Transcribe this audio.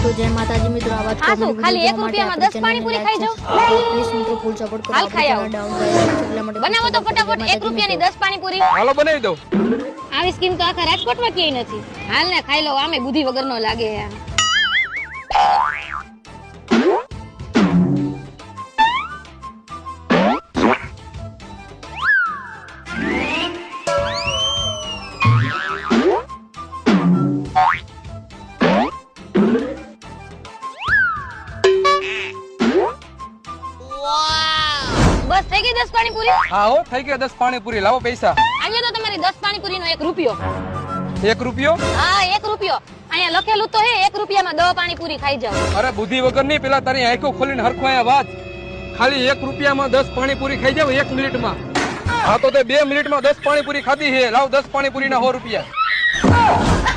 तो जय माताजी मित्रों आवाज हाँ तो खाली 1 રૂપિયામાં 10 પાણીપુરી ખાઈ જાઓ પ્લીઝ મિત્રો ફૂલ સપોર્ટ કરો હાલ ખાઈ આવો ડાઉન એટલા માટે બનાવો તો ફટાફટ 1 રૂપિયાની 10 પાણીપુરી હાલો બનાવી દઉં આવી સ્કીમ તો આખા રાજકોટમાં ક્યાંય નથી હાલ ને ખાઈ લો આમે બુદ્ધિ વગરનો લાગે બસ થઈ ગઈ 10 પાણીપુરી હા હો થઈ ગયા 10 પાણીપુરી લાવો પૈસા આલ્યો તો તમારી 10 પાણીપુરીનો 1 રૂપિયો 1 રૂપિયો હા 1 રૂપિયો અહીંયા લખેલું તો હે 1 રૂપિયામાં 10 પાણીપુરી ખાઈ જાઓ અરે બુદ્ધિ વગર નહીં પેલા તારી આંખો ખોલીને હરખો આયા વાત ખાલી 1 રૂપિયામાં 10 પાણીપુરી ખાઈ જાવ 1 મિનિટમાં હા તો તે 2 મિનિટમાં 10 પાણીપુરી ખાધી છે લાવ 10 પાણીપુરીના 100 રૂપિયા